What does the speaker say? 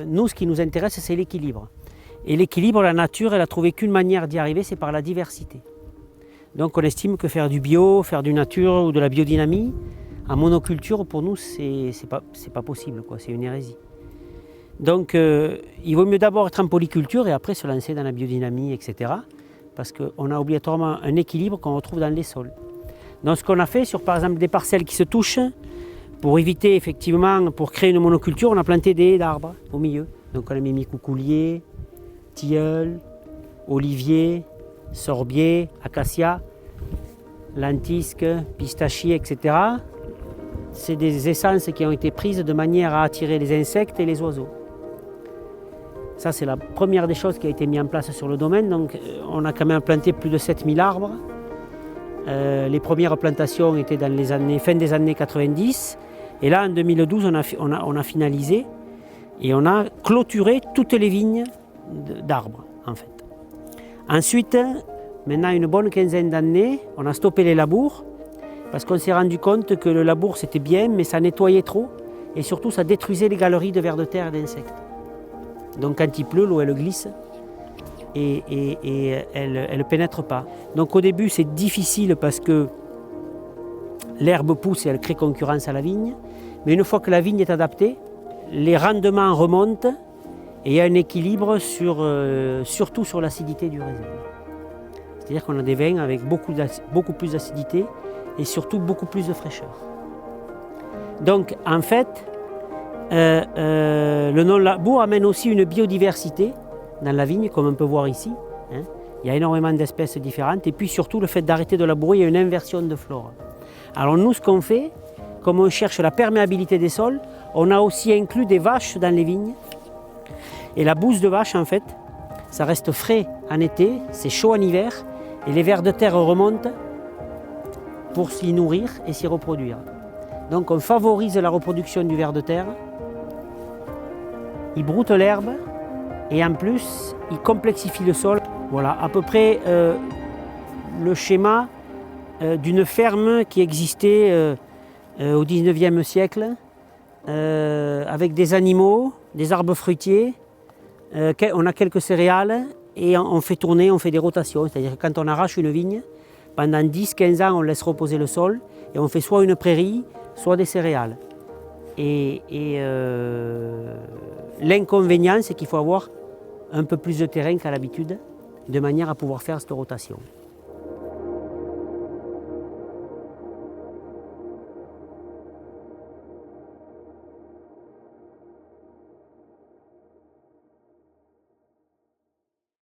nous, ce qui nous intéresse, c'est l'équilibre. Et l'équilibre, la nature, elle a trouvé qu'une manière d'y arriver, c'est par la diversité. Donc on estime que faire du bio, faire du nature ou de la biodynamie, en monoculture, pour nous, c'est pas possible, c'est une hérésie. Donc il vaut mieux d'abord être en polyculture et après se lancer dans la biodynamie, etc. Parce qu'on a obligatoirement un équilibre qu'on retrouve dans les sols. Donc ce qu'on a fait sur par exemple des parcelles qui se touchent, pour éviter effectivement, pour créer une monoculture, on a planté des haies d'arbres au milieu. Donc on a mis micoucoulier, tilleul, olivier, sorbier, acacia, lentisque, pistachier, etc. C'est des essences qui ont été prises de manière à attirer les insectes et les oiseaux. Ça, c'est la première des choses qui a été mise en place sur le domaine. Donc, on a quand même planté plus de 7000 arbres. Les premières plantations étaient dans les fin des années 90. Et là, en 2012, on a finalisé et on a clôturé toutes les vignes d'arbres, en fait. Ensuite, maintenant une bonne quinzaine d'années, on a stoppé les labours parce qu'on s'est rendu compte que le labour, c'était bien, mais ça nettoyait trop et surtout, ça détruisait les galeries de vers de terre et d'insectes. Donc, quand il pleut, l'eau, elle glisse et elle ne pénètre pas. Donc, au début, c'est difficile parce que l'herbe pousse et elle crée concurrence à la vigne. Mais une fois que la vigne est adaptée, les rendements remontent et il y a un équilibre surtout sur l'acidité du raisin. C'est-à-dire qu'on a des vins avec beaucoup plus d'acidité et surtout beaucoup plus de fraîcheur. Donc en fait, le non-labour amène aussi une biodiversité dans la vigne, comme on peut voir ici. Il y a énormément d'espèces différentes et puis surtout le fait d'arrêter de labourer, il y a une inversion de flore. Alors nous, ce qu'on fait, comme on cherche la perméabilité des sols, on a aussi inclus des vaches dans les vignes. Et la bouse de vache, en fait, ça reste frais en été, c'est chaud en hiver, et les vers de terre remontent pour s'y nourrir et s'y reproduire. Donc on favorise la reproduction du ver de terre, il broute l'herbe, et en plus, il complexifie le sol. Voilà, à peu près le schéma d'une ferme qui existait au 19e siècle, avec des animaux, des arbres fruitiers, on a quelques céréales et on fait tourner, on fait des rotations. C'est-à-dire que quand on arrache une vigne, pendant 10-15 ans, on laisse reposer le sol et on fait soit une prairie, soit des céréales. Et l'inconvénient, c'est qu'il faut avoir un peu plus de terrain qu'à l'habitude, de manière à pouvoir faire cette rotation.